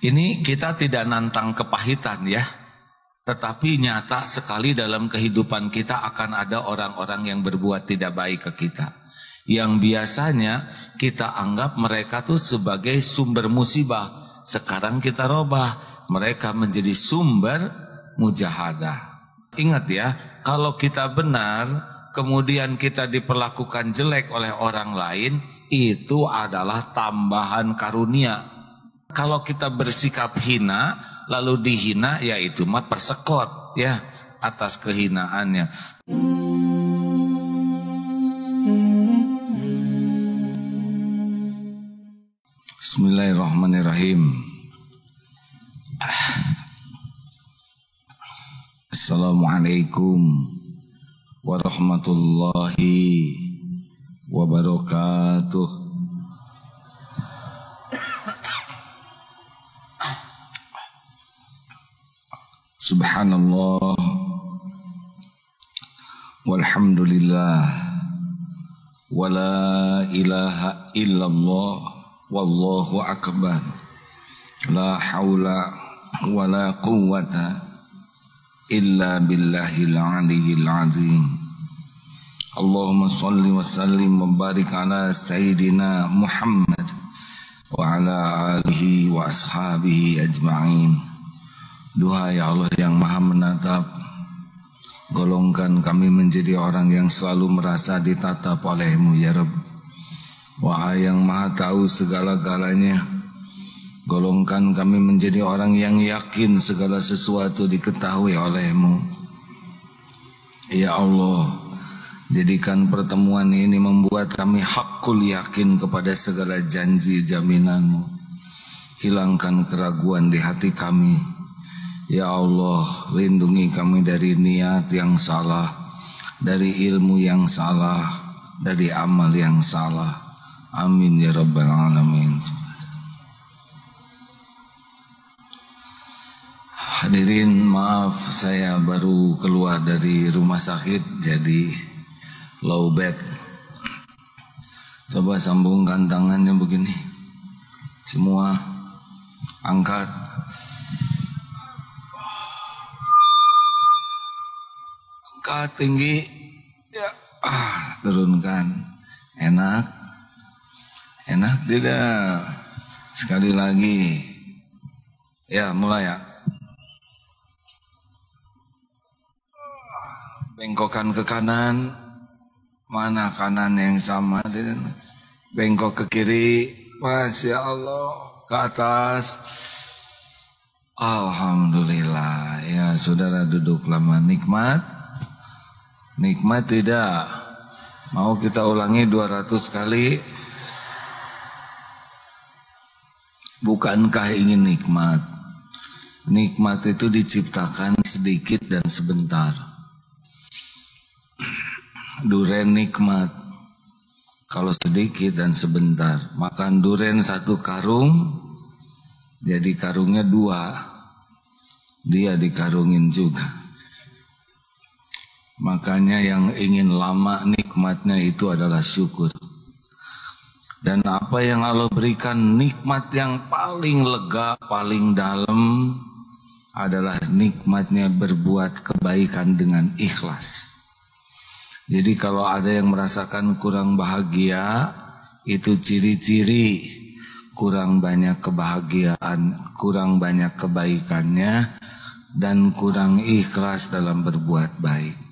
Ini kita tidak nantang kepahitan ya, tetapi nyata sekali dalam kehidupan kita akan ada orang-orang yang berbuat tidak baik ke kita, yang biasanya kita anggap mereka tuh sebagai sumber musibah. Sekarang kita robah, mereka menjadi sumber mujahadah. Ingat ya, kalau kita benar kemudian kita diperlakukan jelek oleh orang lain, itu adalah tambahan karunia. Kalau kita bersikap hina lalu dihina, ya itu mah persekot ya atas kehinaannya. Bismillahirrahmanirrahim. Assalamualaikum warahmatullahi wabarakatuh. Subhanallah walhamdulillah wala ilaha illallah wallahu akbar, la haula wala quwwata illa billahil aliyyil azim. Allahumma salli wa sallim wa barik ala sayyidina Muhammad wa ala alihi wa ashabihi ajma'in. Duhai Allah yang maha menatap, golongkan kami menjadi orang yang selalu merasa ditatap oleh-Mu ya Rabb. Wahai yang maha tahu segala-galanya, golongkan kami menjadi orang yang yakin segala sesuatu diketahui oleh-Mu. Ya Allah, jadikan pertemuan ini membuat kami hakul yakin kepada segala janji jaminan-Mu. Hilangkan keraguan di hati kami. Ya Allah, lindungi kami dari niat yang salah, dari ilmu yang salah, dari amal yang salah. Amin ya rabbal alamin. Hadirin, maaf saya baru keluar dari rumah sakit, jadi low back. Coba sambungkan tangannya begini. Semua angkat. Angkat tinggi. Ya, turunkan. Enak. Enak tidak? Sekali lagi. Ya, mulai ya. Bengkokkan ke kanan. Mana kanan yang sama? Bengkok ke kiri. Masya Allah. Ke atas. Alhamdulillah. Ya, saudara duduk lama. Nikmat? Nikmat tidak? Mau kita ulangi 200 kali? Bukankah ingin nikmat? Nikmat itu diciptakan sedikit dan sebentar. Duren nikmat kalau sedikit dan sebentar. Makan duren 1 karung, jadi karungnya 2. Dia dikarungin juga. Makanya yang ingin lama nikmatnya itu adalah syukur. Dan apa yang Allah berikan, nikmat yang paling lega, paling dalam adalah nikmatnya berbuat kebaikan dengan ikhlas. Jadi kalau ada yang merasakan kurang bahagia, itu ciri-ciri kurang banyak kebahagiaan, kurang banyak kebaikannya, dan kurang ikhlas dalam berbuat baik.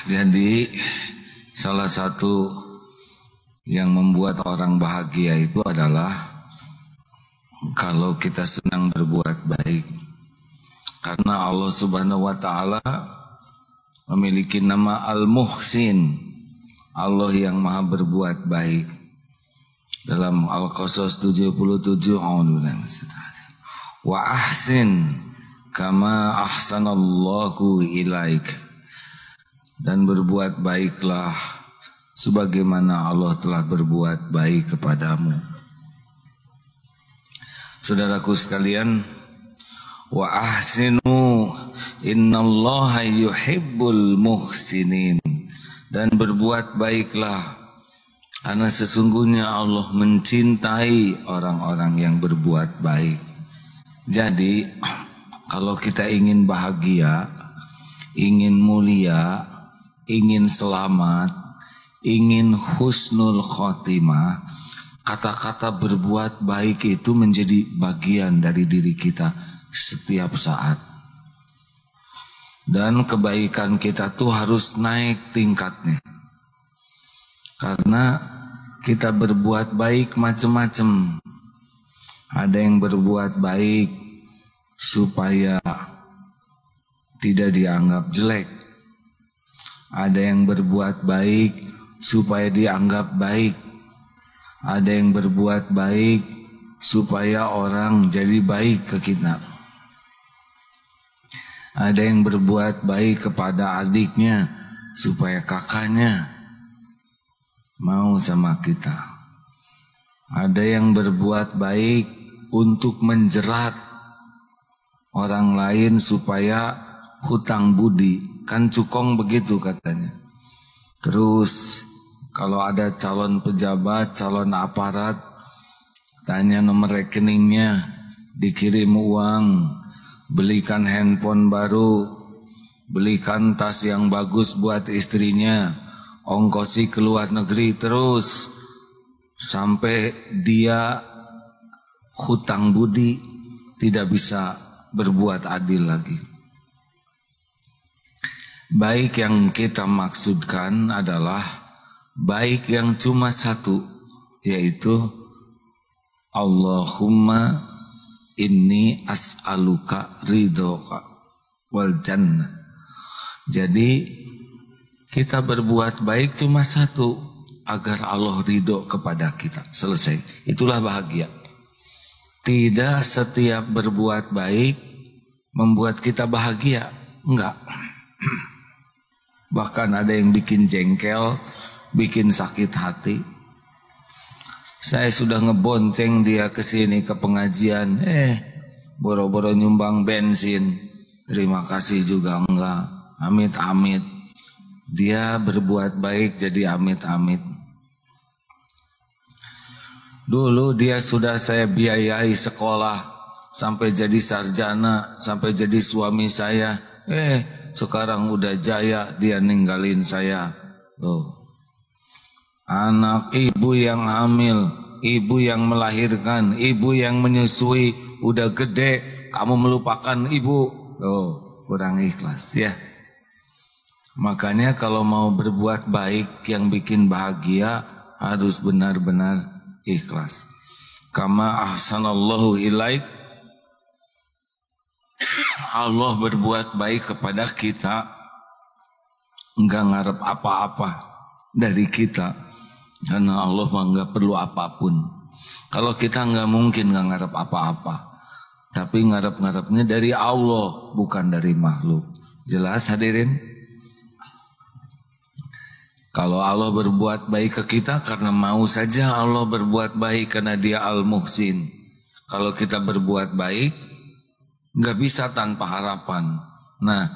Jadi salah satu yang membuat orang bahagia itu adalah kalau kita senang berbuat baik. Karena Allah Subhanahu wa taala memiliki nama Al-Muhsin, Allah yang Maha berbuat baik. Dalam Al-Qasas 77, wa ahsin kama ahsanallahu ilaik. Dan berbuat baiklah sebagaimana Allah telah berbuat baik kepadamu. Saudaraku sekalian, wa ahsinu innallaha yuhibbul muhsinin. Dan berbuat baiklah Karena sesungguhnya Allah mencintai orang-orang yang berbuat baik. Jadi kalau kita ingin bahagia, ingin mulia, ingin selamat, ingin husnul khotimah, kata-kata berbuat baik itu menjadi bagian dari diri kita setiap saat. Dan kebaikan kita tuh harus naik tingkatnya. Karena kita berbuat baik macam-macam. Ada yang berbuat baik supaya tidak dianggap jelek. Ada yang berbuat baik supaya dianggap baik. Ada yang berbuat baik supaya orang jadi baik ke kita. Ada yang berbuat baik kepada adiknya supaya kakaknya mau sama kita. Ada yang berbuat baik untuk menjerat orang lain supaya hutang budi. Kan cukong begitu katanya. Terus kalau ada calon pejabat, calon aparat, tanya nomor rekeningnya, dikirim uang, belikan handphone baru, belikan tas yang bagus buat istrinya, ongkosi ke luar negeri, terus sampai dia hutang budi, tidak bisa berbuat adil lagi. Baik yang kita maksudkan adalah baik yang cuma satu, yaitu Allahumma inni as'aluka ridhoka wal jannah. Jadi kita berbuat baik cuma satu, agar Allah ridho kepada kita. Selesai. Itulah bahagia. Tidak setiap berbuat baik membuat kita bahagia. Enggak. Bahkan ada yang bikin jengkel, bikin sakit hati. Saya sudah ngebonceng dia ke sini ke pengajian, boro-boro nyumbang bensin. Terima kasih juga enggak. Amit-amit. Dia berbuat baik jadi amit-amit. Dulu dia sudah saya biayai sekolah sampai jadi sarjana, sampai jadi suami saya. Sekarang udah jaya, dia ninggalin saya. Tuh. Anak ibu yang hamil, ibu yang melahirkan, ibu yang menyusui, udah gede, kamu melupakan ibu. Tuh, kurang ikhlas ya. Makanya kalau mau berbuat baik yang bikin bahagia harus benar-benar ikhlas. Kama ahsanallahu ilaik. Allah berbuat baik kepada kita, enggak ngarep apa-apa dari kita, karena Allah mah enggak perlu apapun. Kalau kita enggak mungkin enggak ngarep apa-apa, tapi ngarep-ngarepnya dari Allah, bukan dari makhluk. Jelas hadirin? Kalau Allah berbuat baik ke kita karena mau saja Allah berbuat baik karena Dia Al-Muhsin. Kalau kita berbuat baik nggak bisa tanpa harapan. Nah,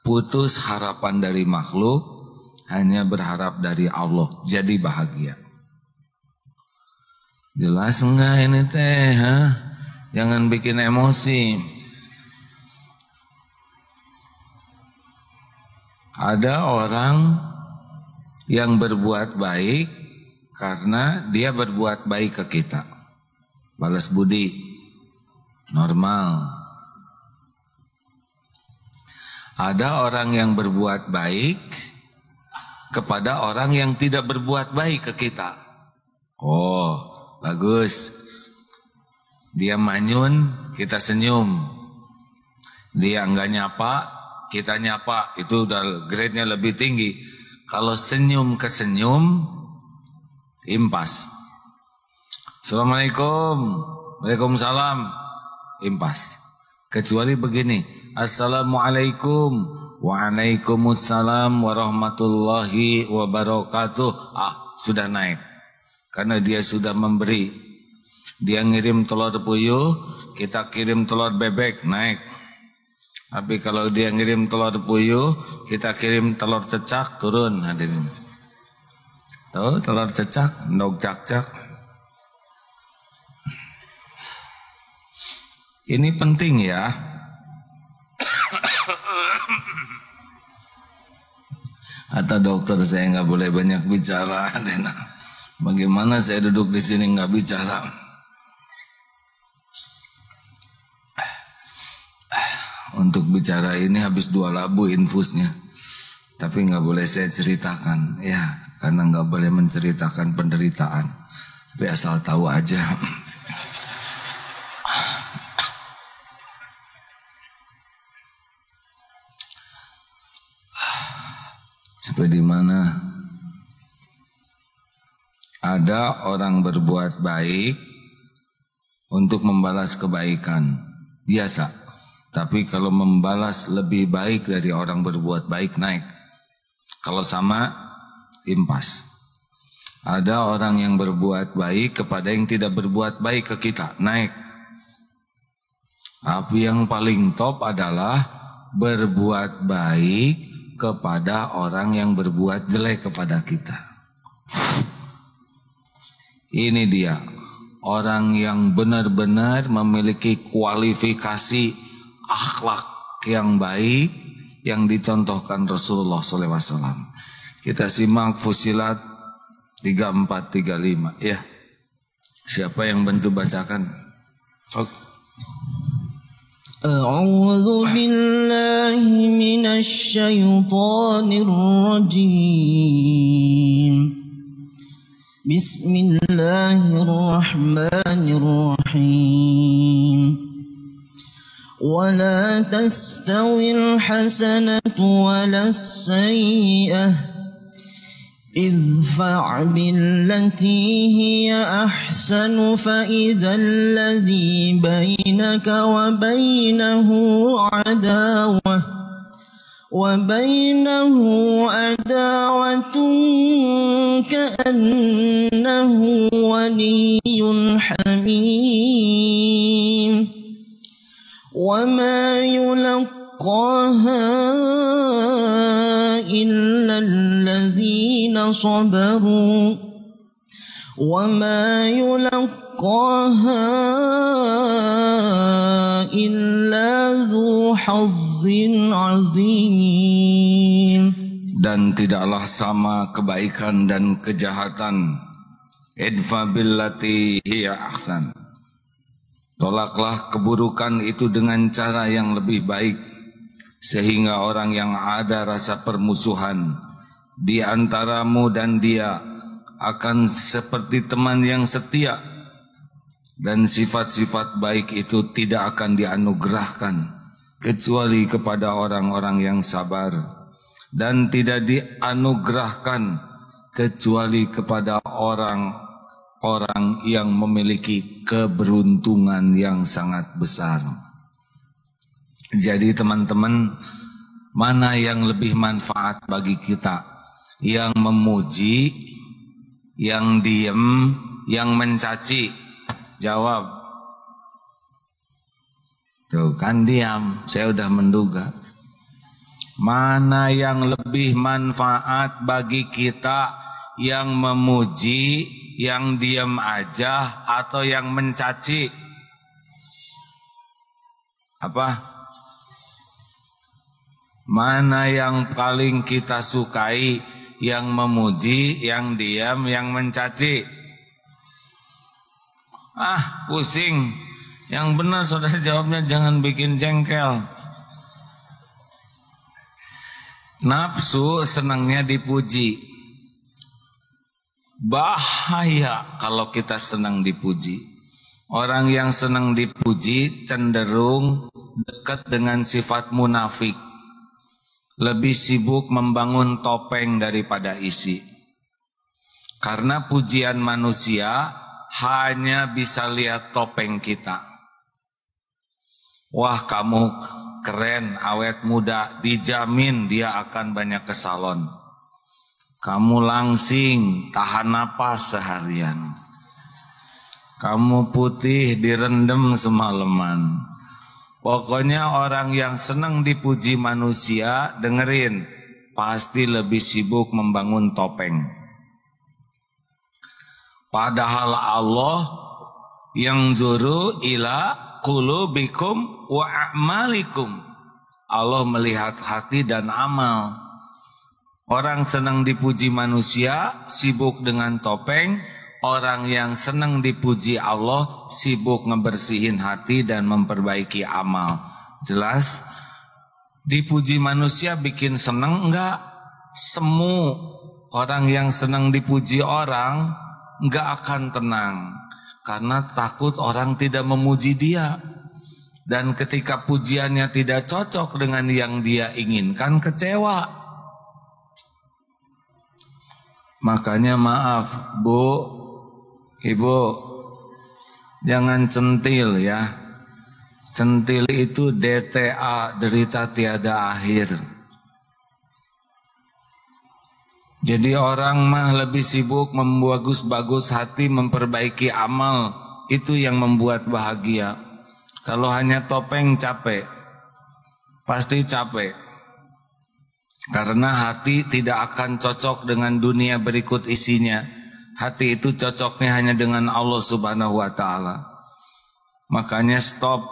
putus harapan dari makhluk, hanya berharap dari Allah, jadi bahagia. Jelas enggak ini teh? Jangan bikin emosi. Ada orang yang berbuat baik karena dia berbuat baik ke kita, balas budi, normal. Ada orang yang berbuat baik kepada orang yang tidak berbuat baik ke kita. Oh, bagus. Dia manyun, kita senyum. Dia enggak nyapa, kita nyapa. Itu udah grade-nya lebih tinggi. Kalau senyum ke senyum, impas. Assalamualaikum, waalaikumsalam, impas. Kecuali begini, assalamualaikum, waalaikumsalam warahmatullahi wabarakatuh. Sudah naik. Karena dia sudah memberi. Dia ngirim telur puyuh, kita kirim telur bebek, naik. Tapi kalau dia ngirim telur puyuh, kita kirim telur cecak, turun hadirin. Tuh telur cecak, endog cak-cak. Ini penting ya. Kata dokter saya nggak boleh banyak bicara. Bagaimana saya duduk di sini nggak bicara? Untuk bicara ini habis 2 labu infusnya. Tapi nggak boleh saya ceritakan, ya, karena nggak boleh menceritakan penderitaan. Tapi asal tahu aja. Sampai di mana ada orang berbuat baik untuk membalas kebaikan biasa, tapi kalau membalas lebih baik dari orang berbuat baik naik. Kalau sama impas. Ada orang yang berbuat baik kepada yang tidak berbuat baik ke kita naik. Tapi yang paling top adalah berbuat baik kepada orang yang berbuat jelek kepada kita. Ini dia orang yang benar-benar memiliki kualifikasi akhlak yang baik yang dicontohkan Rasulullah SAW. Kita simak Fusilat 34-35 ya. Siapa yang bantu bacakan? أعوذ بالله من الشيطان الرجيم بسم الله الرحمن الرحيم ولا تستوي الحسنة ولا السيئة ادفع بالتي هي أحسن فإذا الذي بينك وبينه عداوة كأنه ولي حميم وما يلقاها إلا الذين صبروا وما يلقاها إلا ذو حظ عظيم. Dan tidaklah sama kebaikan dan kejahatan. Idfa billati hiya ahsan. Tolaklah keburukan itu dengan cara yang lebih baik, sehingga orang yang ada rasa permusuhan di antaramu dan dia akan seperti teman yang setia, dan sifat-sifat baik itu tidak akan dianugerahkan kecuali kepada orang-orang yang sabar, dan tidak dianugerahkan kecuali kepada orang-orang yang memiliki keberuntungan yang sangat besar. Jadi teman-teman, mana yang lebih manfaat bagi kita? Yang memuji, yang diem, yang mencaci? Jawab. Tuh kan diam, saya udah menduga. Mana yang lebih manfaat bagi kita? Yang memuji, yang diem aja, atau yang mencaci? Apa? Mana yang paling kita sukai? Yang memuji, yang diam, yang mencaci? Pusing. Yang benar saudara jawabnya, jangan bikin jengkel. Nafsu senangnya dipuji. Bahaya kalau kita senang dipuji. Orang yang senang dipuji cenderung dekat dengan sifat munafik. Lebih sibuk membangun topeng daripada isi. Karena pujian manusia hanya bisa lihat topeng kita. Wah, kamu keren, awet muda, dijamin dia akan banyak ke salon. Kamu langsing, tahan napas seharian. Kamu putih, direndam semalaman. Pokoknya orang yang senang dipuji manusia, dengerin, pasti lebih sibuk membangun topeng. Padahal Allah yang zuru ila qulubikum wa a'malikum. Allah melihat hati dan amal. Orang senang dipuji manusia sibuk dengan topeng. Orang yang senang dipuji Allah sibuk ngebersihin hati dan memperbaiki amal. Jelas? Dipuji manusia bikin senang enggak? Semu. Orang yang senang dipuji orang enggak akan tenang. Karena takut orang tidak memuji dia. Dan ketika pujiannya tidak cocok dengan yang dia inginkan, kecewa. Makanya maaf Bu, Ibu, jangan centil ya. Centil itu DTA, derita tiada akhir. Jadi orang mah lebih sibuk membagus-bagus hati, memperbaiki amal. Itu yang membuat bahagia. Kalau hanya topeng capek, pasti capek. Karena hati tidak akan cocok dengan dunia berikut isinya. Hati itu cocoknya hanya dengan Allah Subhanahu wa ta'ala. Makanya stop.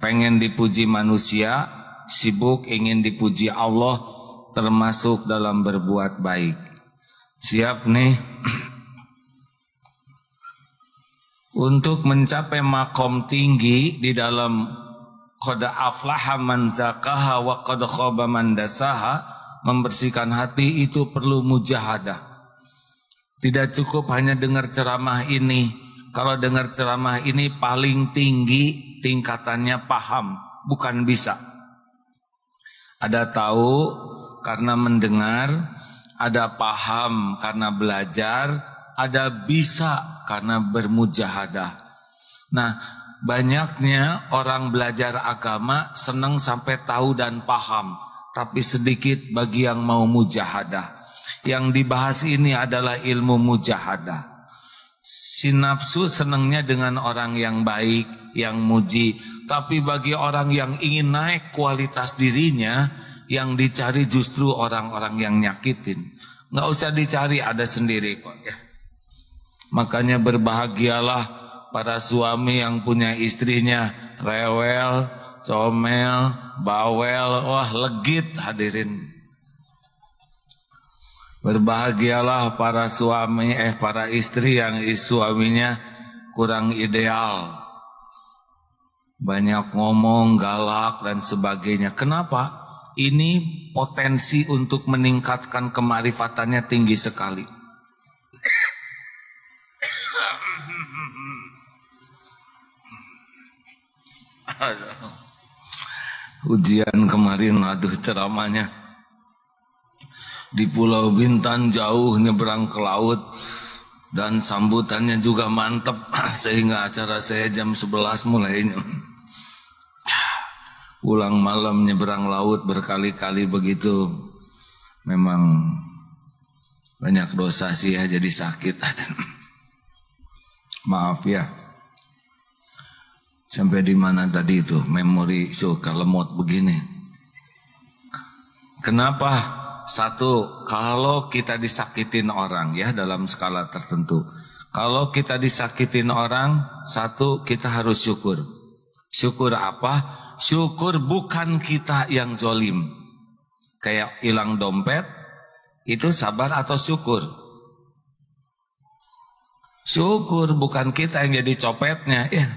Pengen dipuji manusia, sibuk ingin dipuji Allah, termasuk dalam berbuat baik. Siap nih? Untuk mencapai makom tinggi di dalam qad aflaha man zakaha wa qad khaba man dasaha, membersihkan hati itu perlu mujahadah. Tidak cukup hanya dengar ceramah ini. Kalau dengar ceramah ini paling tinggi tingkatannya paham, bukan bisa. Ada tahu karena mendengar, ada paham karena belajar, ada bisa karena bermujahadah. Nah, banyaknya orang belajar agama senang sampai tahu dan paham, tapi sedikit bagi yang mau mujahadah. Yang dibahas ini adalah ilmu mujahadah. Si nafsu senangnya dengan orang yang baik, yang muji, tapi bagi orang yang ingin naik kualitas dirinya, yang dicari justru orang-orang yang nyakitin. Nggak usah dicari, ada sendiri kok ya. Makanya berbahagialah para suami yang punya istrinya rewel, comel, bawel, wah legit hadirin. Berbahagialah para suami, para istri yang suaminya kurang ideal. Banyak ngomong, galak dan sebagainya. Kenapa? Ini potensi untuk meningkatkan kemarifatannya tinggi sekali. Ujian kemarin, aduh ceramahnya di Pulau Bintan jauh nyebrang ke laut dan sambutannya juga mantep sehingga acara saya jam 11 mulainya. Pulang malam nyebrang laut berkali-kali begitu, memang banyak dosa sih ya, jadi sakit. Maaf ya. Sampai di mana tadi itu? Memori suka lemot begini. Kenapa? Satu, kalau kita disakitin orang ya dalam skala tertentu. Kalau kita disakitin orang, satu, kita harus syukur. Syukur apa? Syukur bukan kita yang zolim. Kayak hilang dompet, itu sabar atau syukur? Syukur, bukan kita yang jadi copetnya ya.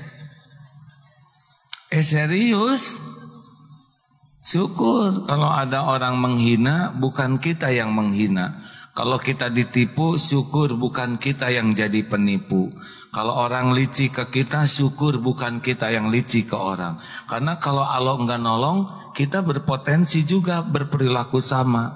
Serius? Syukur. Kalau ada orang menghina, bukan kita yang menghina. Kalau kita ditipu, syukur bukan kita yang jadi penipu. Kalau orang licik ke kita, syukur bukan kita yang licik ke orang. Karena kalau Allah enggak nolong, kita berpotensi juga berperilaku sama.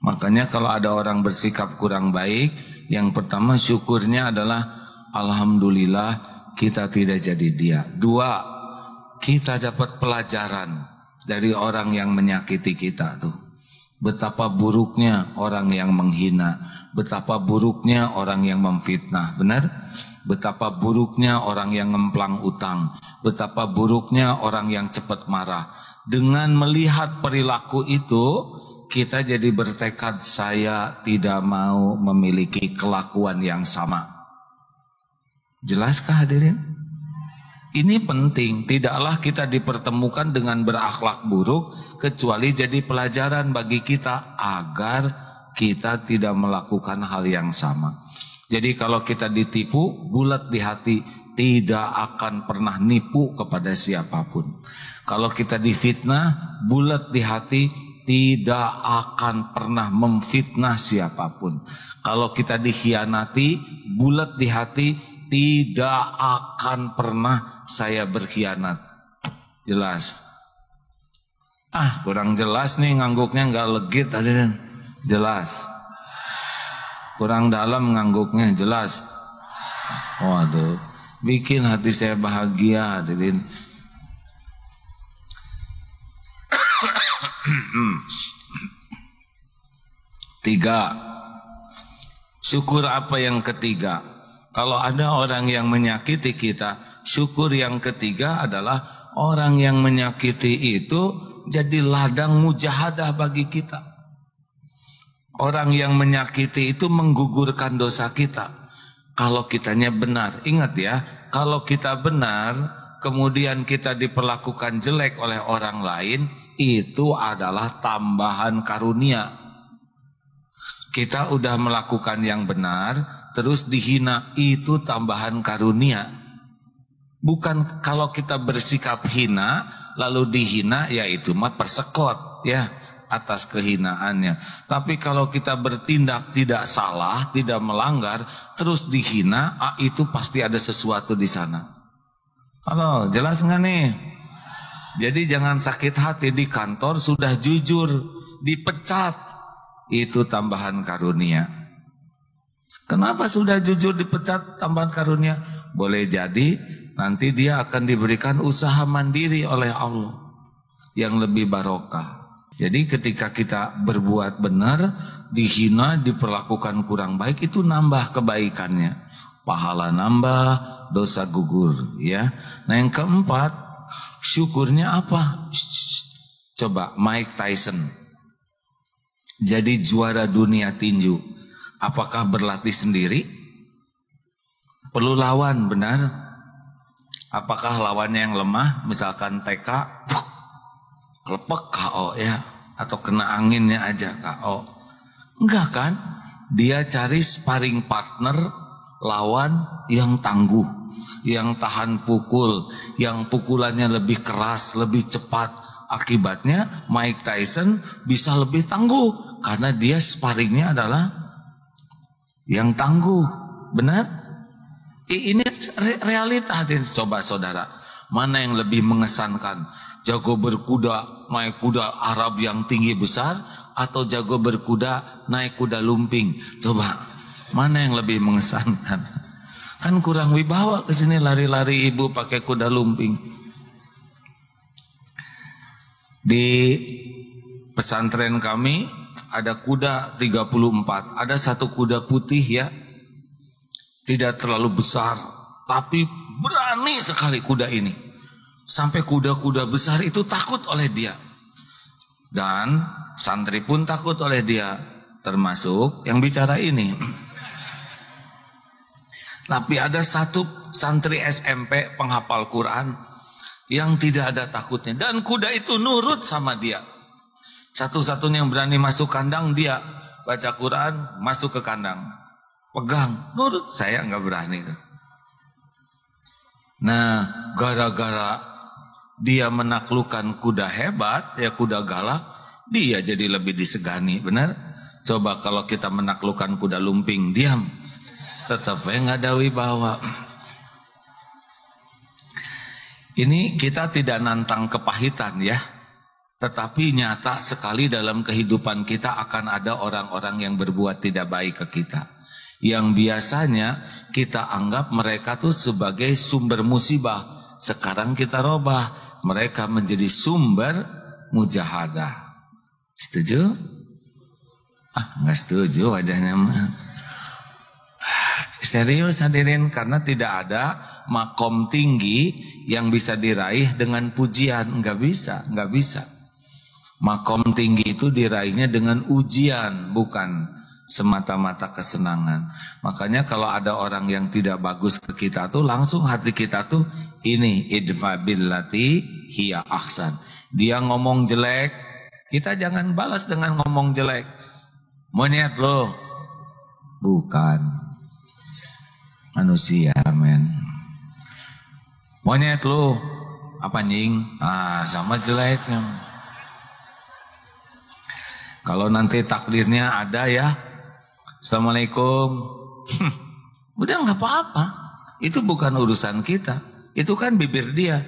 Makanya kalau ada orang bersikap kurang baik, yang pertama syukurnya adalah alhamdulillah kita tidak jadi dia. Dua, kita dapat pelajaran dari orang yang menyakiti kita tuh. Betapa buruknya orang yang menghina, betapa buruknya orang yang memfitnah, benar? Betapa buruknya orang yang ngemplang utang, betapa buruknya orang yang cepat marah. Dengan melihat perilaku itu, kita jadi bertekad saya tidak mau memiliki kelakuan yang sama. Jelaskah hadirin? Ini penting, tidaklah kita dipertemukan dengan berakhlak buruk kecuali jadi pelajaran bagi kita agar kita tidak melakukan hal yang sama. Jadi kalau kita ditipu, bulat di hati, tidak akan pernah nipu kepada siapapun. Kalau kita difitnah, bulat di hati, tidak akan pernah memfitnah siapapun. Kalau kita dikhianati, bulat di hati, tidak akan pernah saya berkhianat. Jelas? Kurang jelas nih, ngangguknya nggak legit hadirin. Jelas? Kurang dalam ngangguknya, jelas? Waduh, bikin hati saya bahagia hadirin. Tiga, syukur apa yang ketiga? Kalau ada orang yang menyakiti kita, syukur yang ketiga adalah orang yang menyakiti itu jadi ladang mujahadah bagi kita. Orang yang menyakiti itu menggugurkan dosa kita. Kalau kitanya benar, ingat ya, kalau kita benar, kemudian kita diperlakukan jelek oleh orang lain, itu adalah tambahan karunia. Kita udah melakukan yang benar, terus dihina, itu tambahan karunia. Bukan kalau kita bersikap hina, lalu dihina, ya itu mah persekot, ya, atas kehinaannya. Tapi kalau kita bertindak tidak salah, tidak melanggar, terus dihina, itu pasti ada sesuatu di sana. Halo, jelas nggak nih? Jadi jangan sakit hati, di kantor sudah jujur, dipecat. Itu tambahan karunia. Kenapa sudah jujur dipecat tambahan karunia? Boleh jadi nanti dia akan diberikan usaha mandiri oleh Allah yang lebih barokah. Jadi ketika kita berbuat benar, dihina, diperlakukan kurang baik, itu nambah kebaikannya. Pahala nambah, dosa gugur, ya. Nah yang keempat, syukurnya apa? Coba Mike Tyson jadi juara dunia tinju, apakah berlatih sendiri? Perlu lawan, benar? Apakah lawannya yang lemah, misalkan TK, kelepek KO ya, atau kena anginnya aja KO? Enggak kan? Dia cari sparring partner, lawan yang tangguh, yang tahan pukul, yang pukulannya lebih keras, lebih cepat. Akibatnya Mike Tyson bisa lebih tangguh karena dia sparringnya adalah yang tangguh. Benar? Ini realita. Coba saudara, mana yang lebih mengesankan? Jago berkuda, naik kuda Arab yang tinggi besar, atau jago berkuda naik kuda lumping? Coba, mana yang lebih mengesankan? Kan kurang wibawa kesini lari-lari ibu pakai kuda lumping. Di pesantren kami ada kuda 34. Ada satu kuda putih ya, tidak terlalu besar, tapi berani sekali kuda ini. Sampai kuda-kuda besar itu takut oleh dia. Dan santri pun takut oleh dia, termasuk yang bicara ini. Tapi ada satu santri SMP penghafal Quran yang tidak ada takutnya, dan kuda itu nurut sama dia. Satu-satunya yang berani masuk kandang, dia baca Quran, masuk ke kandang, pegang, nurut. Saya nggak berani. Nah, gara-gara dia menaklukkan kuda hebat, ya kuda galak, dia jadi lebih disegani. Benar? Coba kalau kita menaklukkan kuda lumping, diam, tetap nggak ada wibawa. Ini kita tidak nantang kepahitan ya, tetapi nyata sekali dalam kehidupan kita akan ada orang-orang yang berbuat tidak baik ke kita, yang biasanya kita anggap mereka tuh sebagai sumber musibah. Sekarang kita robah, mereka menjadi sumber mujahadah. Setuju? Nggak setuju wajahnya mah. Serius hadirin, karena tidak ada makom tinggi yang bisa diraih dengan pujian. Nggak bisa. Makom tinggi itu diraihnya dengan ujian, bukan semata-mata kesenangan. Makanya kalau ada orang yang tidak bagus ke kita tuh, langsung hati kita tuh ini, idfa billati hiya ahsan. Dia ngomong jelek, kita jangan balas dengan ngomong jelek. Monyet lo. Bukan. Manusia, men. Monyet lo. Apa nying? Sama jeleknya. Kalau nanti takdirnya ada ya, Assalamualaikum, udah nggak apa-apa. Itu bukan urusan kita. Itu kan bibir dia.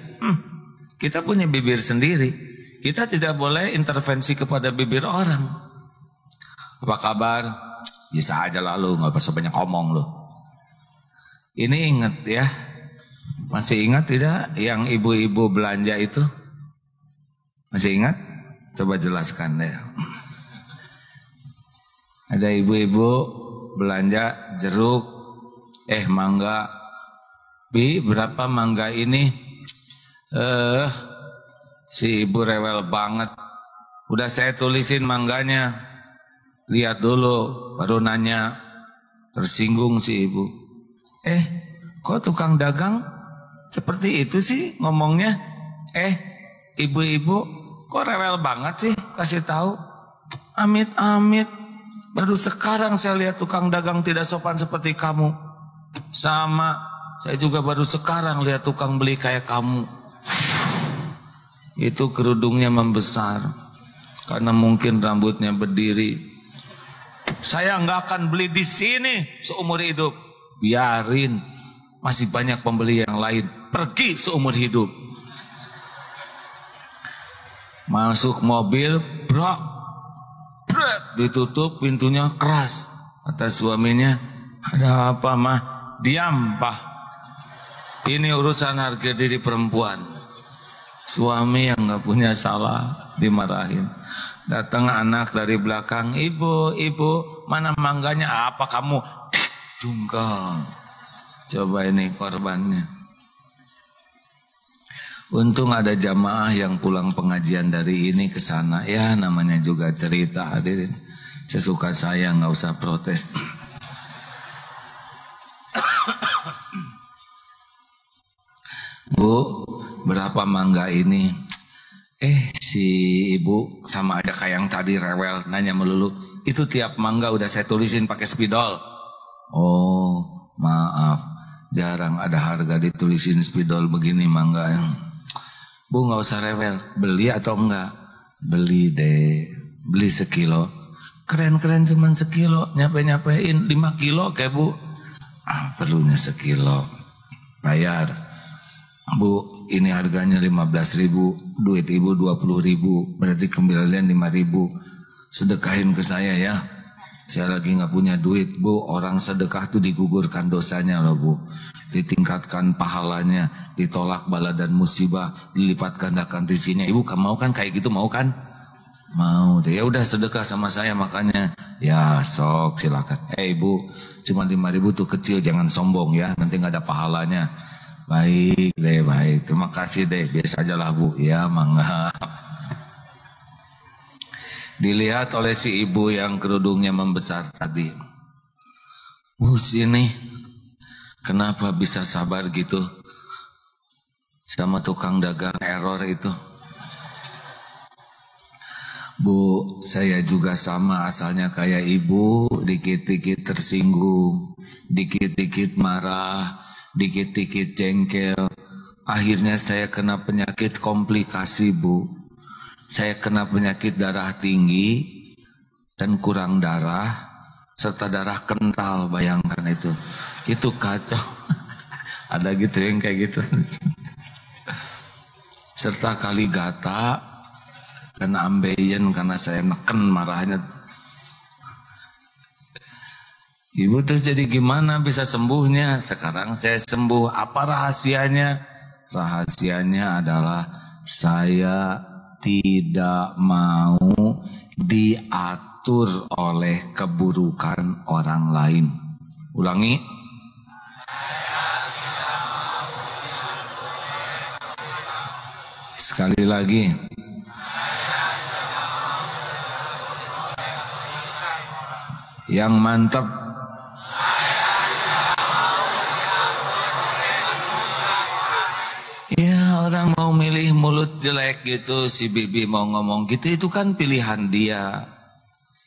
Kita punya bibir sendiri. Kita tidak boleh intervensi kepada bibir orang. Apa kabar? Bisa aja lalu, nggak usah banyak ngomong loh. Ini ingat ya, masih ingat tidak yang ibu-ibu belanja itu? Masih ingat? Coba jelaskan deh. Ada ibu-ibu belanja jeruk, mangga. Bi, berapa mangga ini? Si ibu rewel banget. Udah saya tulisin mangganya. Lihat dulu, baru nanya. Tersinggung si ibu. Kok tukang dagang seperti itu sih ngomongnya? Ibu-ibu, kok rewel banget sih? Kasih tahu. Amit-amit. Baru sekarang saya lihat tukang dagang tidak sopan seperti kamu. Sama, saya juga baru sekarang lihat tukang beli kayak kamu. Itu kerudungnya membesar. Karena mungkin rambutnya berdiri. Saya nggak akan beli di sini seumur hidup. Biarin, masih banyak pembeli yang lain. Pergi seumur hidup. Masuk mobil, bro. Ditutup pintunya keras. Kata suaminya, ada apa mah? Diam pak. Ini urusan harga diri perempuan. Suami yang gak punya salah dimarahin. Datang anak dari belakang, ibu, mana mangganya? Apa kamu? Jungkel. Coba ini korbannya. Untung ada jamaah yang pulang pengajian dari ini ke sana. Ya namanya juga cerita, hadirin. Sesuka saya, nggak usah protes. Bu, berapa mangga ini? Si ibu sama aja kayak yang tadi rewel, nanya melulu. Itu tiap mangga udah saya tulisin pakai spidol. Oh, maaf. Jarang ada harga ditulisin spidol begini mangga yang. Bu nggak usah rewel, beli atau enggak? Beli deh, beli sekilo. Keren-keren cuman sekilo, nyapain 5 kilo kayak bu. Perlunya sekilo. Bayar. Bu, ini harganya 15.000, duit ibu 20.000, berarti kembalian 5.000. Sedekahin ke saya ya. Saya lagi nggak punya duit bu. Orang sedekah tuh digugurkan dosanya loh bu. Ditingkatkan pahalanya, ditolak bala dan musibah, dilipat gandakan rezekinya. Ibu kamu mau kan kayak gitu, mau kan? Mau deh. Ya udah sedekah sama saya makanya. Ya sok silakan. Ibu, cuma 5.000 tuh kecil, jangan sombong ya. Nanti nggak ada pahalanya. Baik deh, baik. Terima kasih deh. Biasa aja lah bu. Ya mangga. Dilihat oleh si ibu yang kerudungnya membesar tadi. Sini. Kenapa bisa sabar gitu sama tukang dagang error itu? Bu, saya juga sama asalnya kayak ibu, dikit-dikit tersinggung, dikit-dikit marah, dikit-dikit jengkel. Akhirnya saya kena penyakit komplikasi bu. Saya kena penyakit darah tinggi dan kurang darah, serta darah kental, bayangkan itu. Itu kacau. Ada gitu yang kayak gitu. Serta kali gata, kena ambeien karena saya neken marahnya. Ibu terus jadi gimana bisa sembuhnya? Sekarang saya sembuh. Apa rahasianya? Rahasianya adalah saya tidak mau diatur oleh keburukan orang lain. Ulangi. Sekali lagi. Yang mantap. Ya, orang mau milih mulut jelek gitu, si Bibi mau ngomong gitu, itu kan pilihan dia.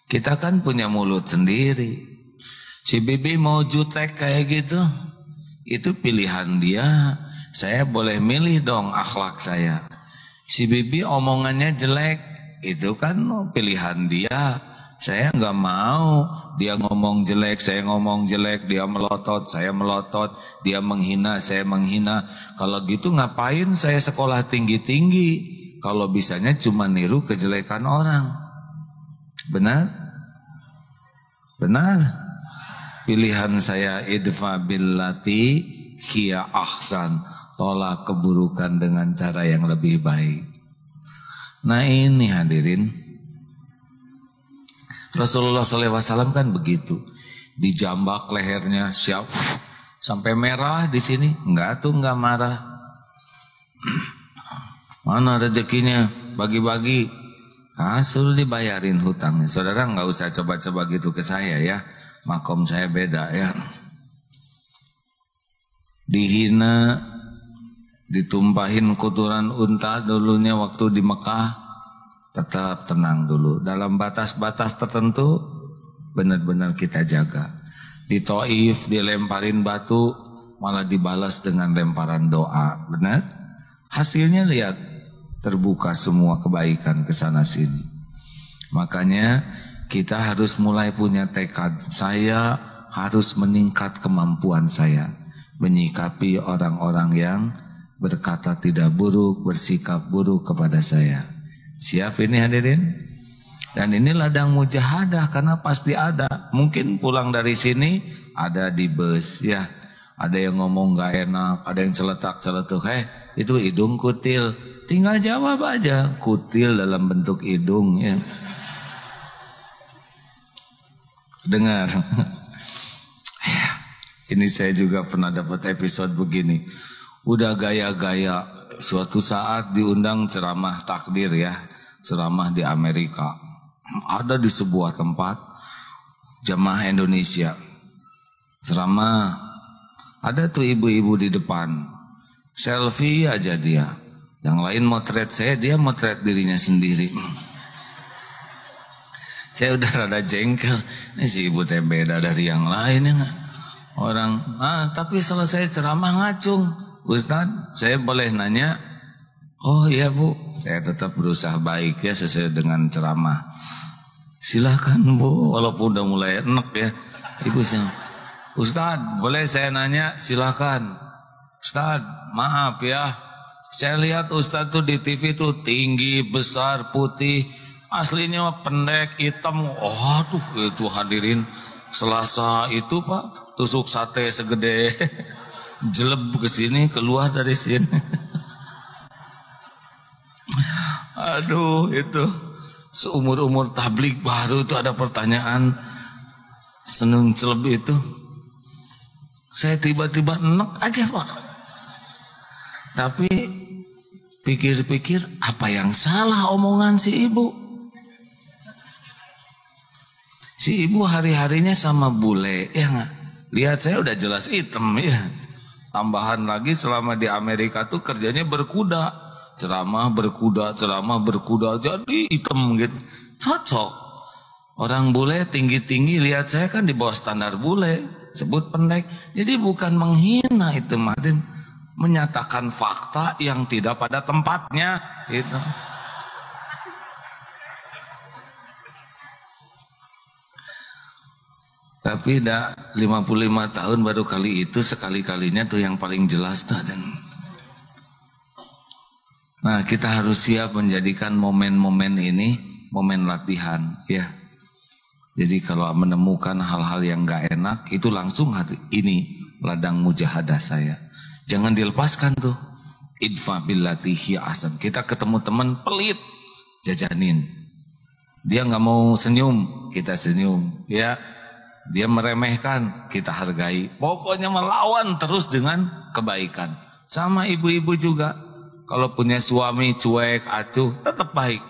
Kita kan punya mulut sendiri. Si Bibi mau jutek kayak gitu, itu pilihan dia. Saya boleh milih dong akhlak saya. Si Bibi omongannya jelek, itu kan pilihan dia. Saya nggak mau dia ngomong jelek, saya ngomong jelek, dia melotot, saya melotot, dia menghina, saya menghina. Kalau gitu ngapain saya sekolah tinggi-tinggi? Kalau bisanya cuma niru kejelekan orang. Benar? Benar? Pilihan saya idfa billati hiya ahsan. Tolak keburukan dengan cara yang lebih baik. Nah ini hadirin, Rasulullah SAW kan begitu, dijambak lehernya, siap sampai merah di sini, enggak marah. Mana rezekinya, bagi-bagi, kasur dibayarin hutangnya. Saudara nggak usah coba-coba gitu ke saya ya, makom saya beda ya. Dihina, ditumpahin kotoran unta dulunya waktu di Mekah. Tetap tenang dulu. Dalam batas-batas tertentu benar-benar kita jaga. Di Taif dilemparin batu, malah dibalas dengan lemparan doa. Benar? Hasilnya lihat, terbuka semua kebaikan ke sana sini. Makanya kita harus mulai punya tekad. Saya harus meningkat kemampuan saya menyikapi orang-orang yang berkata tidak buruk, bersikap buruk kepada saya. Siap ini hadirin? Dan ini ladang mujahadah karena pasti ada. Mungkin pulang dari sini ada di bus ya. Ada yang ngomong gak enak, ada yang celetak-celetuk. Itu hidung kutil. Tinggal jawab aja, kutil dalam bentuk hidung ya. Dengar. Ini saya juga pernah dapat episode begini. Udah gaya-gaya, suatu saat diundang ceramah takdir ya, ceramah di Amerika. Ada di sebuah tempat jamaah Indonesia ceramah, ada tuh ibu-ibu di depan, selfie aja dia. Yang lain motret saya, dia motret dirinya sendiri. Saya udah rada jengkel, ini si ibu teh beda dari yang lain ya gak? Orang, tapi selesai ceramah ngacung. Ustaz, saya boleh nanya? Oh iya Bu, saya tetap berusaha baik ya sesuai dengan ceramah. Silahkan Bu, walaupun udah mulai enak ya. Ibu sih, Ustaz, boleh saya nanya? Silahkan. Ustaz, maaf ya, saya lihat Ustaz tuh di TV tuh tinggi, besar, putih. Aslinya pendek, hitam. Oh tuh itu hadirin, Selasa itu Pak, tusuk sate segede jeleb ke sini, keluar dari sini. Aduh, itu seumur-umur tablik baru itu ada pertanyaan seneng jeleb itu. Saya tiba-tiba enek aja Pak. Tapi pikir-pikir, apa yang salah omongan si ibu? Si ibu hari-harinya sama bule, ya nggak? Lihat saya udah jelas hitam ya. Tambahan lagi selama di Amerika tuh kerjanya berkuda, ceramah berkuda, jadi hitam gitu. Cocok. Orang bule tinggi-tinggi, lihat saya kan di bawah standar bule, sebut pendek. Jadi bukan menghina itu, Madin, menyatakan fakta yang tidak pada tempatnya gitu. Tapi dah 55 tahun baru kali itu, sekali-kalinya tuh yang paling jelas tuh. Nah, kita harus siap menjadikan momen-momen ini momen latihan ya. Jadi kalau menemukan hal-hal yang gak enak, itu langsung hati, ini ladang mujahadah saya. Jangan dilepaskan tuh. Idfa billati hiya ahsan. Kita ketemu teman pelit, jajanin. Dia gak mau senyum, kita senyum ya. Dia meremehkan, kita hargai. Pokoknya melawan terus dengan kebaikan. Sama ibu-ibu juga. Kalau punya suami cuek, acuh, tetap baik.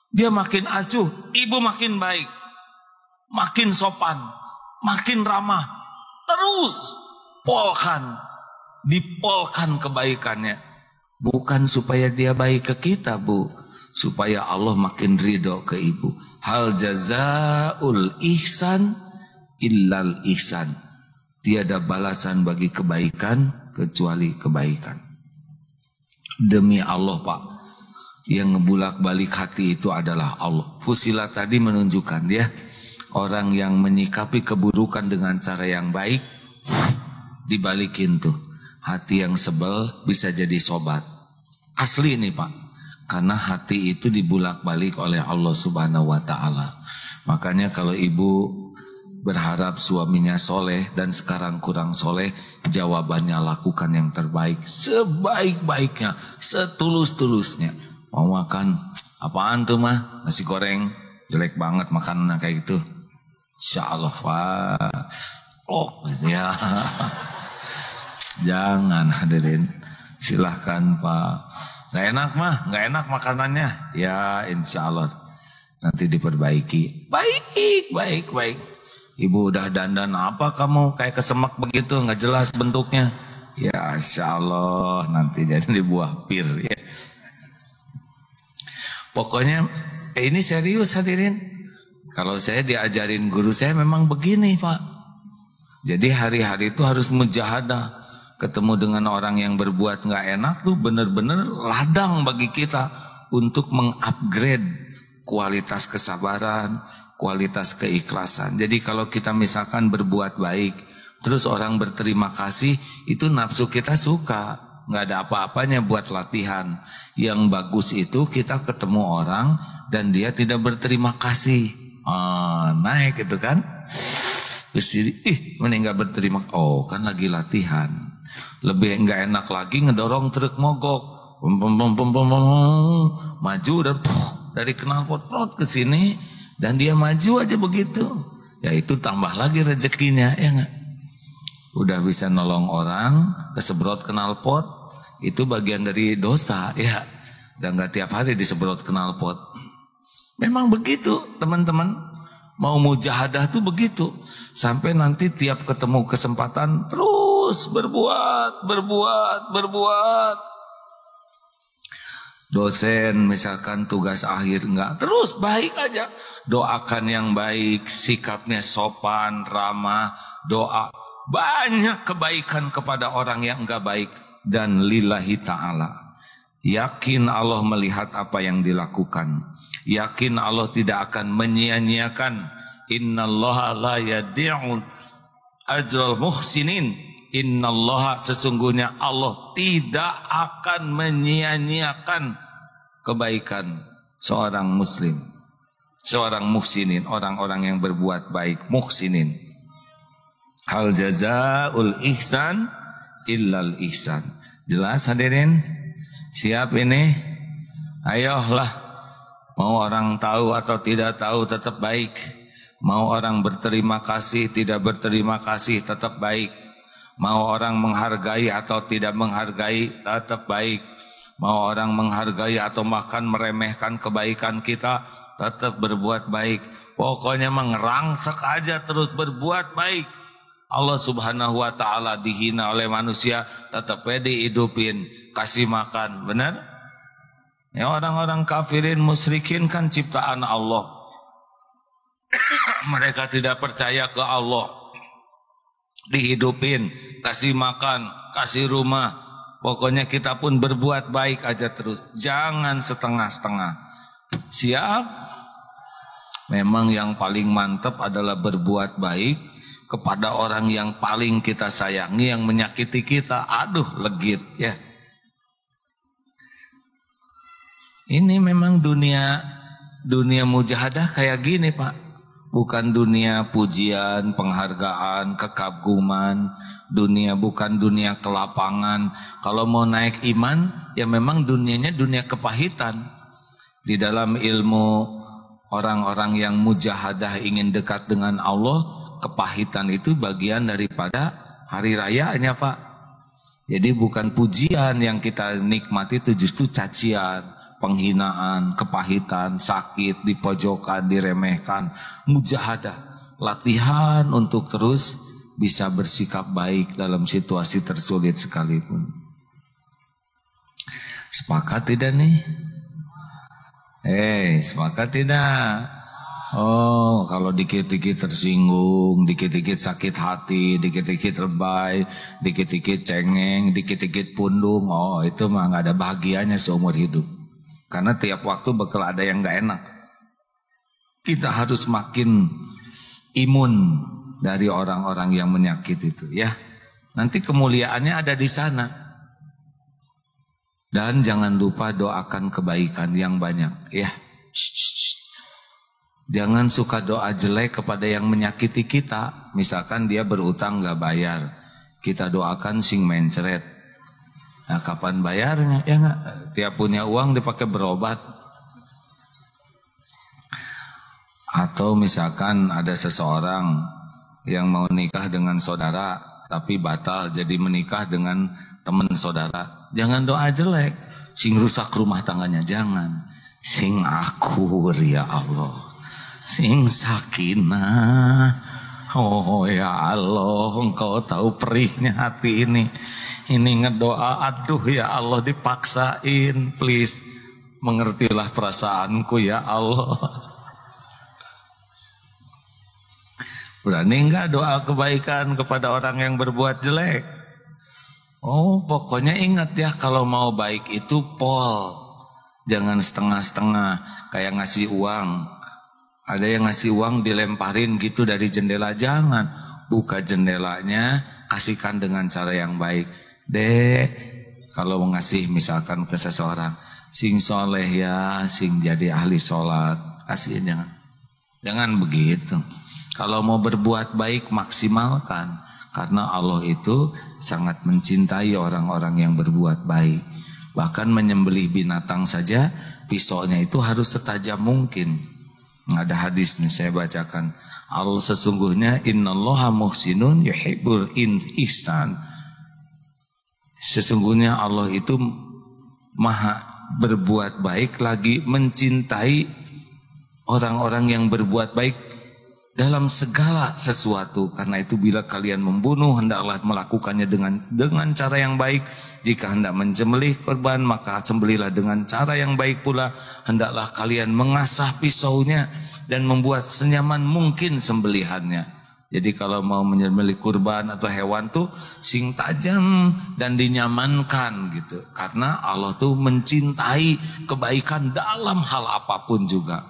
Dia makin acuh, ibu makin baik. makin sopan, makin ramah. Terus dipolkan kebaikannya. Bukan supaya dia baik ke kita, Bu, supaya Allah makin ridho ke ibu. Hal jazaul ihsan illal ihsan. Tiada balasan bagi kebaikan kecuali kebaikan. Demi Allah, Pak, yang ngebulak-balik hati itu adalah Allah. Fusilat tadi menunjukkan dia orang yang menyikapi keburukan dengan cara yang baik, dibalikin tuh. Hati yang sebel bisa jadi sobat. Asli nih, Pak. Karena hati itu dibulak-balik oleh Allah Subhanahu wa ta'ala. Makanya kalau ibu berharap suaminya soleh dan sekarang kurang soleh, jawabannya lakukan yang terbaik, sebaik-baiknya, setulus-tulusnya. Mau makan apaan tuh mah? Nasi goreng, jelek banget makanan kayak gitu. Insya Allah, Pak. Oh ya. Jangan hadirin. Silahkan, Pak. Gak enak mah, gak enak makanannya. Ya insya Allah nanti diperbaiki. Baik. Ibu udah dandan apa kamu kayak kesemak begitu, gak jelas bentuknya. Ya insya Allah nanti jadi buah pir ya. Pokoknya ini serius hadirin. Kalau saya diajarin guru saya memang begini, Pak. Jadi hari-hari itu harus mujahadah. Ketemu dengan orang yang berbuat gak enak tuh bener-bener ladang bagi kita untuk mengupgrade kualitas kesabaran, kualitas keikhlasan. Jadi kalau kita misalkan berbuat baik, terus orang berterima kasih, itu nafsu kita suka. Gak ada apa-apanya buat latihan. Yang bagus itu kita ketemu orang dan dia tidak berterima kasih. Naik gitu kan. Terus mending gak berterima kasih. Oh kan lagi latihan. Lebih gak enak lagi ngedorong truk mogok. Maju dan dari knalpot ke sini. Dan dia maju aja begitu. Ya itu tambah lagi rezekinya, ya gak? Udah bisa nolong orang, kesebrot knalpot, itu bagian dari dosa, ya. Dan gak tiap hari disebrot knalpot. Memang begitu, teman-teman. Mau mujahadah tuh begitu. Sampai nanti tiap ketemu kesempatan terus berbuat. Dosen misalkan tugas akhir enggak, terus baik aja. Doakan yang baik, sikapnya sopan, ramah, doa. Banyak kebaikan kepada orang yang enggak baik. Dan lillahi ta'ala. Yakin Allah melihat apa yang dilakukan. Yakin Allah tidak akan menyia-nyiakan. Innallaha la yadi'u ajral muhsinin. Innallaha, sesungguhnya Allah tidak akan menyia-nyiakan kebaikan seorang muslim, seorang muhsinin, orang-orang yang berbuat baik, muhsinin. Hal jazaul ihsan illal ihsan. Jelas hadirin? Siap ini? Ayolah. Mau orang tahu atau tidak tahu tetap baik. Mau orang berterima kasih, tidak berterima kasih tetap baik. Mau orang menghargai atau tidak menghargai tetap baik. Mau orang menghargai atau bahkan meremehkan kebaikan kita, tetap berbuat baik. Pokoknya mengerangsek aja terus berbuat baik. Allah Subhanahu wa ta'ala dihina oleh manusia, tetap pede hidupin, kasih makan. Benar? Ya, orang-orang kafirin musyrikin kan ciptaan Allah. Mereka tidak percaya ke Allah. Dihidupin, kasih makan, kasih rumah. Pokoknya kita pun berbuat baik aja terus. Jangan setengah-setengah. Siap? Memang yang paling mantap adalah berbuat baik kepada orang yang paling kita sayangi, yang menyakiti kita. Aduh, legit ya. Ini memang dunia mujahadah kayak gini, Pak. Bukan dunia pujian, penghargaan, kekaguman. Bukan dunia kelapangan. Kalau mau naik iman, ya memang dunianya dunia kepahitan. Di dalam ilmu orang-orang yang mujahadah ingin dekat dengan Allah, kepahitan itu bagian daripada hari rayanya, Pak. Jadi bukan pujian yang kita nikmati, itu justru cacian. Penghinaan, kepahitan, sakit, dipojokan, diremehkan, mujahadah. latihan untuk terus bisa bersikap baik dalam situasi tersulit sekalipun. Sepakat tidak nih? Sepakat tidak? Oh, kalau dikit-dikit tersinggung, dikit-dikit sakit hati, dikit-dikit lebay, dikit-dikit cengeng, dikit-dikit pundung, oh itu mah gak ada bahagianya seumur hidup. Karena tiap waktu bakal ada yang gak enak. Kita harus makin imun dari orang-orang yang menyakiti itu ya. Nanti kemuliaannya ada di sana. Dan jangan lupa doakan kebaikan yang banyak ya. Jangan suka doa jelek kepada yang menyakiti kita. Misalkan dia berutang gak bayar, kita doakan sing mencret. Nah kapan bayarnya? Ya gak? Tiap punya uang dipakai berobat. Atau misalkan ada seseorang yang mau nikah dengan saudara tapi batal jadi menikah dengan teman saudara. Jangan doa jelek, sing rusak rumah tangganya, jangan. Sing akur ya Allah, sing sakinah. Oh ya Allah, Engkau tahu perihnya hati ini. Ini ngedoa, aduh ya Allah dipaksain, please mengertilah perasaanku ya Allah. Berani enggak doa kebaikan kepada orang yang berbuat jelek? Oh, pokoknya ingat ya, kalau mau baik itu pol. Jangan setengah-setengah, kayak ngasih uang. Ada yang ngasih uang dilemparin gitu dari jendela, jangan. Buka jendelanya, kasihkan dengan cara yang baik. Dek, kalau mau ngasih misalkan ke seseorang, sing soleh ya, sing jadi ahli sholat, kasihin jangan. Jangan begitu. Kalau mau berbuat baik maksimalkan, karena Allah itu sangat mencintai orang-orang yang berbuat baik. Bahkan menyembelih binatang saja pisaunya itu harus setajam mungkin. Ada hadis nih saya bacakan. Allah sesungguhnya innallaha muhsinun yuhibbul ihsan. Sesungguhnya Allah itu maha berbuat baik lagi mencintai orang-orang yang berbuat baik dalam segala sesuatu. Karena itu bila kalian membunuh hendaklah melakukannya dengan cara yang baik. Jika hendak menyembelih korban maka sembelihlah dengan cara yang baik pula. Hendaklah kalian mengasah pisaunya dan membuat senyaman mungkin sembelihannya. Jadi kalau mau menyembelih kurban atau hewan tuh sing tajam dan dinyamankan gitu. Karena Allah tuh mencintai kebaikan dalam hal apapun juga.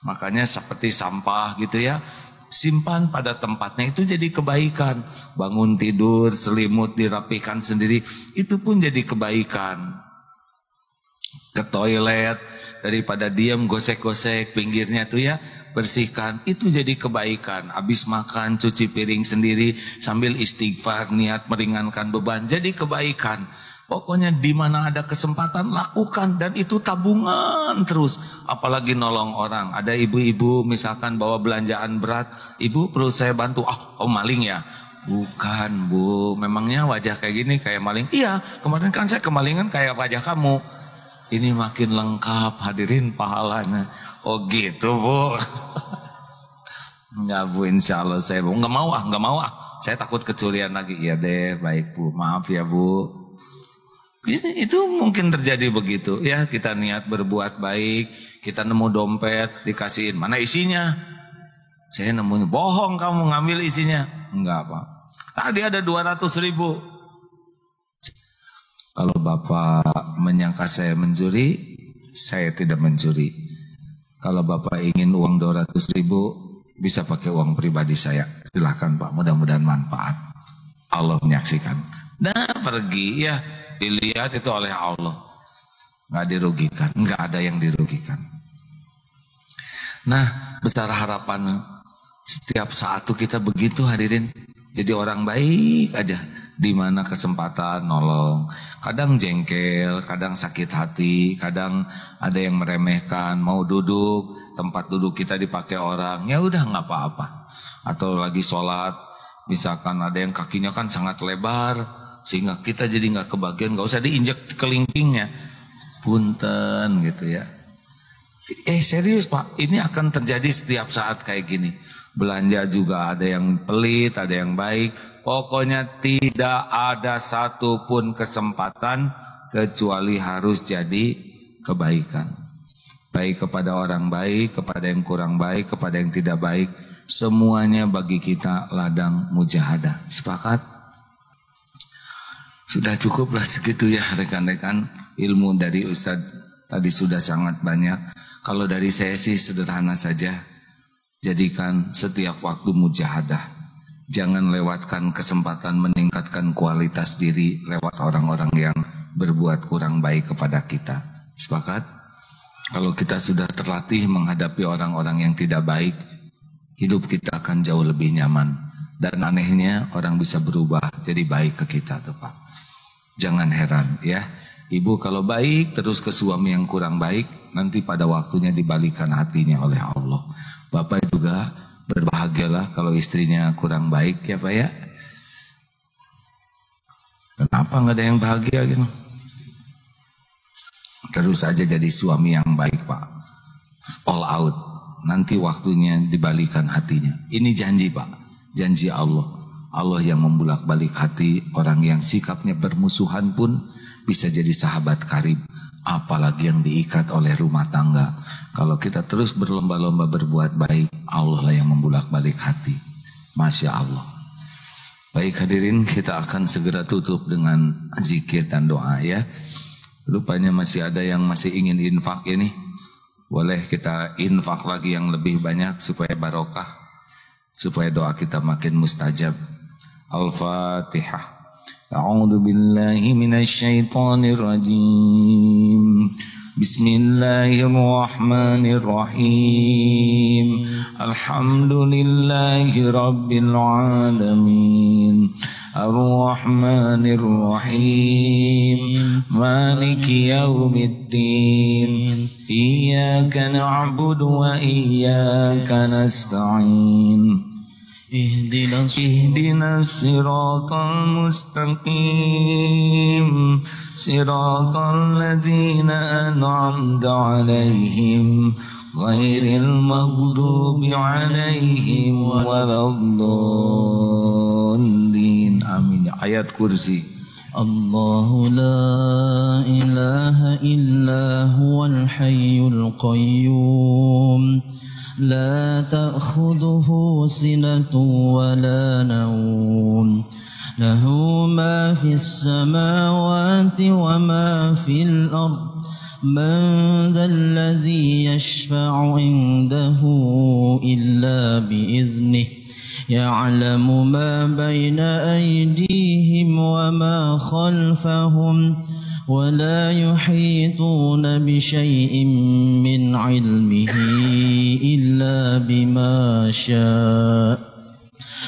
Makanya seperti sampah gitu ya, simpan pada tempatnya, itu jadi kebaikan. Bangun tidur, selimut dirapikan sendiri, itu pun jadi kebaikan. Ke toilet, daripada diam gosek-gosek pinggirnya tuh ya, bersihkan, itu jadi kebaikan. Habis makan, cuci piring sendiri sambil istighfar, niat meringankan beban, jadi kebaikan. Pokoknya di mana ada kesempatan lakukan, dan itu tabungan terus. Apalagi nolong orang. Ada ibu-ibu misalkan bawa belanjaan berat, ibu perlu saya bantu. Oh maling ya? Bukan bu, memangnya wajah kayak gini kayak maling? Iya, kemarin kan saya kemalingan kayak wajah kamu. Ini makin lengkap, hadirin pahalanya. Oh gitu bu. Enggak bu, insya Allah saya bu. Enggak mau ah. Saya takut kecurian lagi. Iya deh, baik bu. Maaf ya bu. Itu mungkin terjadi begitu ya, kita niat berbuat baik, kita nemu dompet dikasihin, mana isinya? Saya nemunya, bohong kamu ngambil isinya. Enggak Pak, tadi ada 200.000. Kalau Bapak menyangka saya mencuri, saya tidak mencuri. Kalau Bapak ingin uang 200.000, bisa pakai uang pribadi saya. Silahkan Pak, mudah-mudahan manfaat. Allah menyaksikan. Nah pergi ya, dilihat itu oleh Allah, nggak dirugikan, nggak ada yang dirugikan. Nah besar harapan setiap saat tuh kita begitu hadirin, jadi orang baik aja, di mana kesempatan nolong. Kadang jengkel, kadang sakit hati, kadang ada yang meremehkan, mau duduk tempat duduk kita dipakai orang, ya udah nggak apa-apa. Atau lagi sholat, misalkan ada yang kakinya kan sangat lebar, sehingga kita jadi nggak kebagian, nggak usah diinjak kelingkingnya, punten gitu ya. Serius Pak, ini akan terjadi setiap saat kayak gini. Belanja juga ada yang pelit, ada yang baik. Pokoknya tidak ada satupun kesempatan kecuali harus jadi kebaikan. Baik kepada orang baik, kepada yang kurang baik, kepada yang tidak baik. Semuanya bagi kita ladang mujahadah. Sepakat? Sudah cukuplah segitu ya rekan-rekan. Ilmu dari Ustaz tadi sudah sangat banyak. Kalau dari saya sih sederhana saja. Jadikan setiap waktu mujahadah. Jangan lewatkan kesempatan meningkatkan kualitas diri lewat orang-orang yang berbuat kurang baik kepada kita. Sepakat? Kalau kita sudah terlatih menghadapi orang-orang yang tidak baik, hidup kita akan jauh lebih nyaman. Dan anehnya orang bisa berubah jadi baik ke kita tuh Pak. Jangan heran ya. Ibu kalau baik terus ke suami yang kurang baik, nanti pada waktunya dibalikan hatinya oleh Allah. Bapak juga berbahagialah kalau istrinya kurang baik ya Pak ya. Kenapa nggak ada yang bahagia gitu? Terus aja jadi suami yang baik Pak. All out. Nanti waktunya dibalikan hatinya. Ini janji Pak. Janji Allah. Allah yang membulak-balik hati orang yang sikapnya bermusuhan pun bisa jadi sahabat karib. Apalagi yang diikat oleh rumah tangga. Kalau kita terus berlomba-lomba berbuat baik, Allah lah yang membulak-balik hati. Masya Allah. Baik hadirin, kita akan segera tutup dengan zikir dan doa ya. Rupanya masih ada yang masih ingin infak ini. Boleh kita infak lagi yang lebih banyak supaya barokah. Supaya doa kita makin mustajab. Al-Fatihah. A'udzu billahi minasy syaithanir rajim. Bismillahirrahmanirrahim. Alhamdulillahi rabbil alamin. Ar-Rahmanir Rahim. Maliki yaumiddin. Iyyaka na'budu wa iyyaka nasta'in. اهدنا الصراط المستقيم صراط الذين أنعمت عليهم غير المغضوب عليهم ولا الضالين آمين. Ayat kursi. الله لا إله إلا هو الحي القيوم لا تأخذه سنة ولا نوم له ما في السماوات وما في الأرض من ذا الذي يشفع عنده إلا بإذنه يعلم ما بين أيديهم وما خلفهم ولا يحيطون بشيء من علمه إلا بما شاء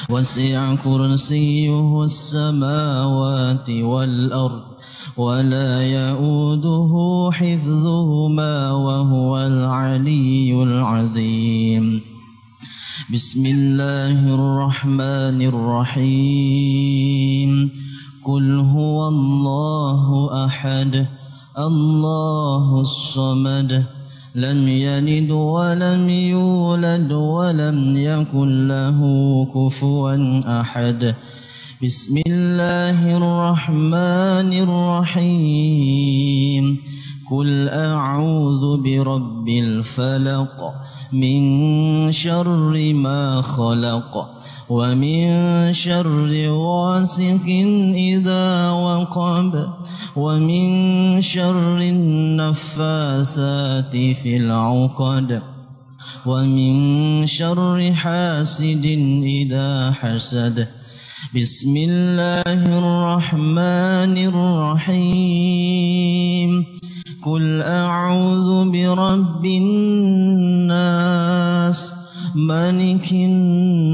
وسع كرسيه السماوات والأرض ولا يؤوده حفظهما وهو العلي العظيم بسم الله الرحمن الرحيم قل هو الله أحد الله الصمد لم يلد ولم يولد ولم يكن له كفوا أحد بسم الله الرحمن الرحيم قل أعوذ برب الفلق من شر ما خلق ومن شر غاسق إذا وقب ومن شر النفاثات في العقد ومن شر حاسد إذا حسد بسم الله الرحمن الرحيم قل أعوذ برب الناس ملك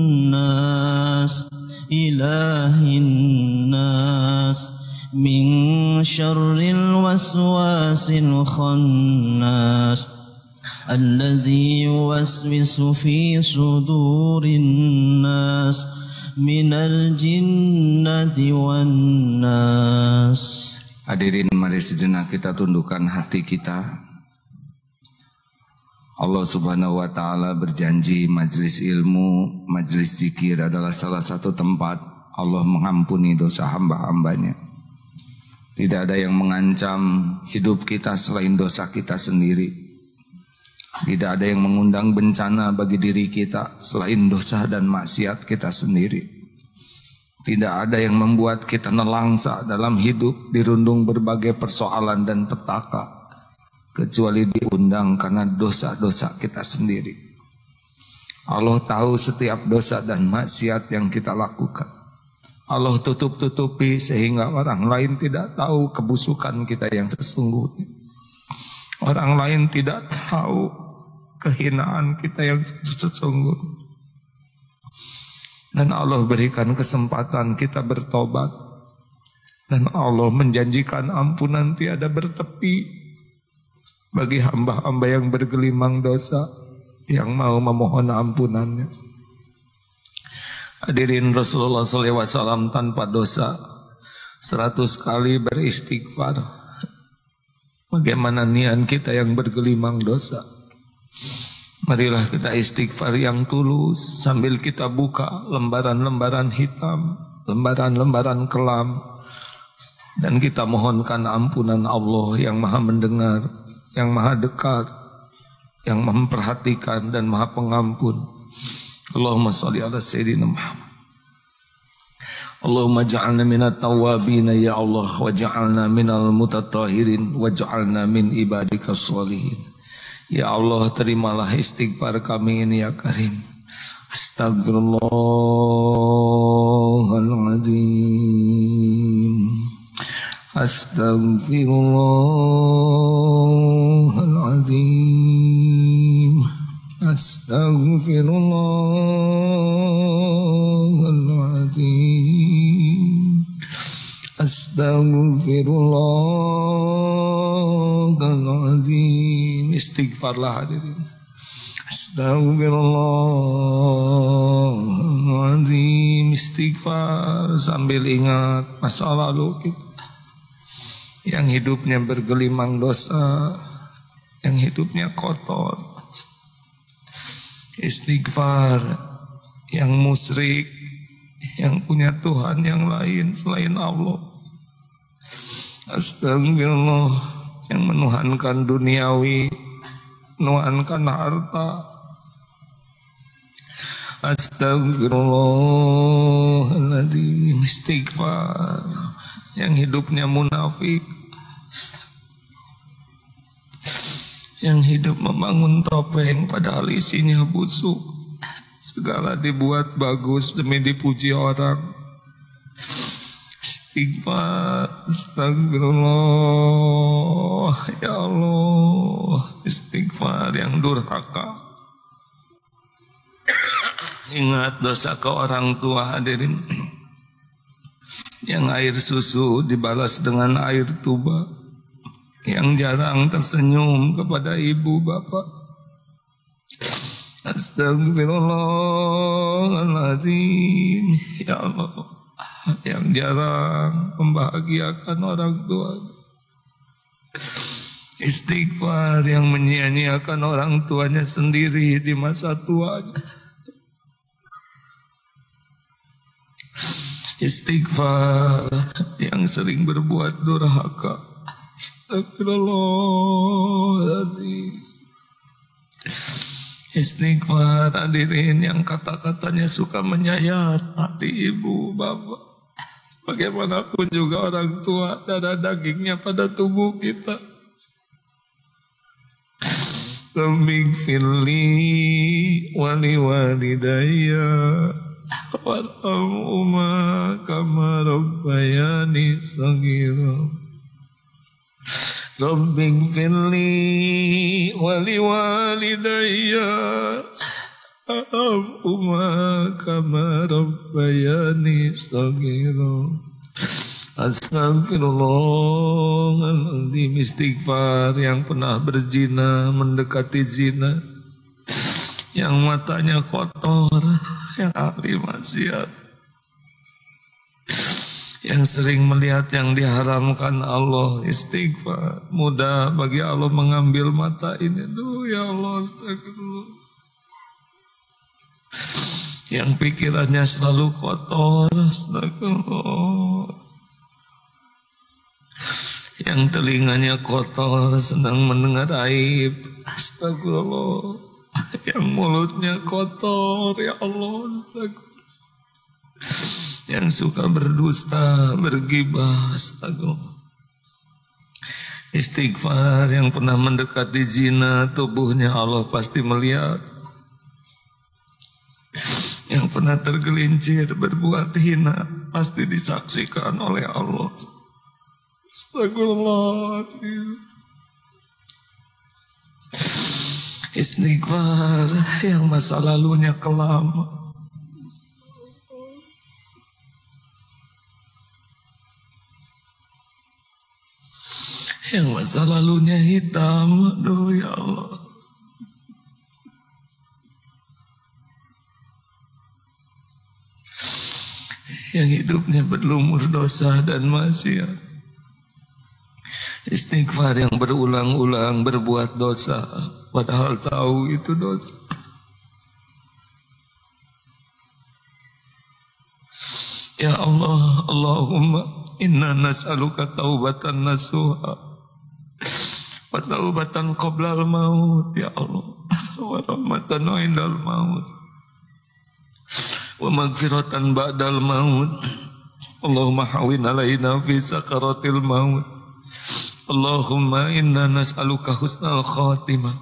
الناس إله الناس من شر الوسواس الخناس الذي يوسوس في صدور الناس من الجنة والناس. Hadirin, mari sejenak kita tundukkan hati kita. Allah Subhanahu wa Ta'ala berjanji majelis ilmu, majelis zikir adalah salah satu tempat Allah mengampuni dosa hamba-hambanya. Tidak ada yang mengancam hidup kita selain dosa kita sendiri. Tidak ada yang mengundang bencana bagi diri kita selain dosa dan maksiat kita sendiri. Tidak ada yang membuat kita nelangsa dalam hidup, dirundung berbagai persoalan dan petaka, kecuali diundang karena dosa-dosa kita sendiri. Allah tahu setiap dosa dan maksiat yang kita lakukan. Allah tutup-tutupi sehingga orang lain tidak tahu kebusukan kita yang sesungguhnya. Orang lain tidak tahu kehinaan kita yang sesungguhnya. Dan Allah berikan kesempatan kita bertobat. Dan Allah menjanjikan ampunan tiada bertepi bagi hamba-hamba yang bergelimang dosa, yang mau memohon ampunannya. Hadirin, Rasulullah SAW tanpa dosa 100 kali beristighfar. Bagaimana niat kita yang bergelimang dosa? Marilah kita istighfar yang tulus sambil kita buka lembaran-lembaran hitam, lembaran-lembaran kelam, dan kita mohonkan ampunan Allah yang maha mendengar, yang maha dekat, yang memperhatikan dan maha pengampun. Allahumma salli ala Sayyidina Muhammad. Allahumma ja'alna minat tawabina ya Allah, wa ja'alna minal mutatahirin, wa ja'alna min ibadika sholihin. Ya Allah, terimalah istighfar kami ini ya Karim. Astaghfirullahaladzim. Astaghfirullahaladzim. Astaghfirullahaladzim. Astaghfirullahaladzim. Istighfarlah hadirin. Astaghfirullahaladzim. Istighfar sambil ingat masa lalu kita yang hidupnya bergelimang dosa, yang hidupnya kotor. Istighfar yang musyrik, yang punya Tuhan yang lain selain Allah. Astagfirullah, yang menuhankan duniawi, menuhankan harta. Astagfirullahaladzim. Istighfar yang hidupnya munafik, yang hidup membangun topeng padahal isinya busuk. Segala dibuat bagus demi dipuji orang. Istighfar, astagfirullah, ya Allah. Istighfar yang durhaka. Ingat dosa ke orang tua hadirin, yang air susu dibalas dengan air tuba, yang jarang tersenyum kepada ibu bapak. Astagfirullahaladzim, ya Allah, yang jarang membahagiakan orang tua. Istighfar yang menyia-nyiakan orang tuanya sendiri di masa tuanya. Istighfar yang sering berbuat durhaka. Astagfirullahaladzim. Istighfar hadirin yang kata-katanya suka menyayat hati ibu bapak. Bagaimanapun juga orang tua, darah dagingnya pada tubuh kita. Rabbighfirli wali walidayya warhamhuma kama rabbayani shaghira. Rabbighfirli wali walidayya warhamhuma kama rabbayani shaghira. Astagfirullahaladzim. Istighfar yang pernah berzina, mendekati zina, yang matanya kotor, yang ahli maksiat. yang sering melihat yang diharamkan Allah, istighfar. Mudah bagi Allah mengambil mata ini. Aduh ya Allah, astagfirullah. Yang pikirannya selalu kotor, astagfirullah. Yang telinganya kotor, senang mendengar aib, astagfirullah. Yang mulutnya kotor, ya Allah, astagfirullah. Yang suka berdusta, bergibah, astagfirullah. Istighfar. Yang pernah mendekati zina, tubuhnya Allah pasti melihat. Yang pernah tergelincir berbuat hina, pasti disaksikan oleh Allah. Astagfirullah. Istighfar. Yang masa lalunya kelam, yang masa lalunya hitam, aduh ya Allah. Yang hidupnya berlumur dosa dan maksiat. Istighfar. Yang berulang-ulang berbuat dosa padahal tahu itu dosa. Ya Allah, Allahumma inna nas'aluka taubatan nasuha wa taubatan qoblal maut, ya Allah, wa rahmatan indal maut wa magfiratan ba'dal maut. Allahumma hawin alaina fi sakaratil maut. Allahumma inna nas'aluka husnal khatimah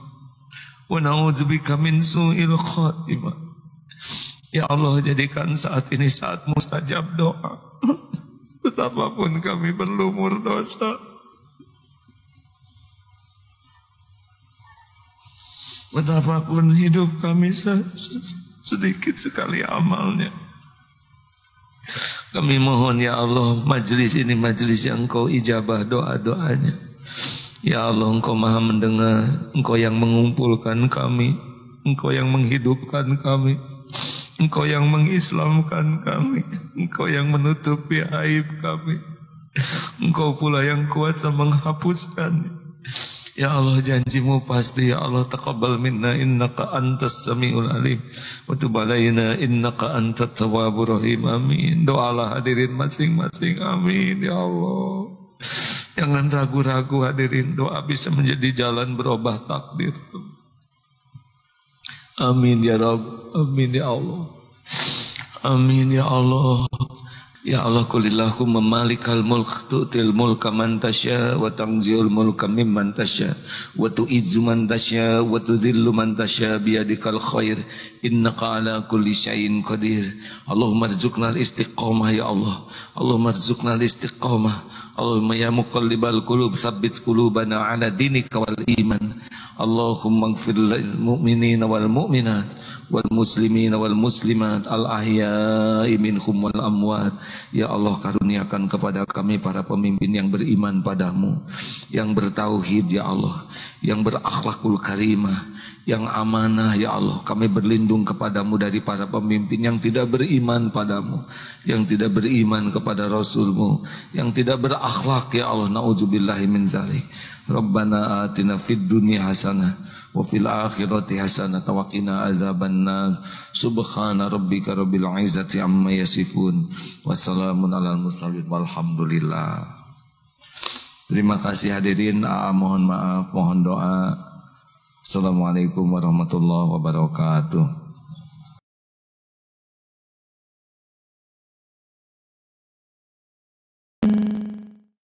wa na'udzubika min su'il khatimah. Ya Allah, jadikan saat ini saat mustajab doa. Betapapun kami berlumur dosa, betapapun hidup kami sedikit sekali amalnya, kami mohon ya Allah, majelis ini majelis yang Engkau ijabah doa-doanya. Ya Allah, Engkau maha mendengar, Engkau yang mengumpulkan kami, Engkau yang menghidupkan kami, Engkau yang mengislamkan kami, Engkau yang menutupi aib kami, Engkau pula yang kuasa menghapuskan. Ya Allah, janjimu pasti. Ya Allah, taqabbal minna innaka antas samiul alim wa tub alaina innaka antat tawwabur rahim. Amin. Doalah hadirin masing-masing. Amin ya Allah. Jangan ragu-ragu hadirin, doa bisa menjadi jalan berubah takdir. Amin ya Rabb. Amin ya Allah. Amin ya Allah. Ya Allah, kulillahumma malikal mulk tu'til mulka man tasya wa tanzi'ul mulka mimman tasya wa tu'izzu man tasya wa tudhillu man tasya biyadikal khair innaka ala kulli syai'in qadir. Allahumma rzuqnal istiqamah ya Allah. Allahumma rzuqnal istiqamah. Allahumma ya muqallibal qulub tsabbit qulubana ala dinika wal iman. Allahumma ighfir lil mu'minina wal mu'minat wal muslimina wal muslimat al ahya'i minhum wal amwat. Ya Allah, karuniakan kepada kami para pemimpin yang beriman padamu, yang bertauhid ya Allah, yang berakhlakul karimah, yang amanah ya Allah. Kami berlindung kepadamu dari para pemimpin yang tidak beriman padamu, yang tidak beriman kepada Rasulmu, yang tidak berakhlak ya Allah. Na'udzubillahi min zalik. Rabbana atina fid dunya hasanah wa fil akhirati hasanah wa qina azabannar. Subhana rabbika rabbil izzati amma yasifun. Wassalamun alal mursalin walhamdulillah. Terima kasih hadirin. Mohon maaf, mohon doa. Assalamualaikum warahmatullahi wabarakatuh.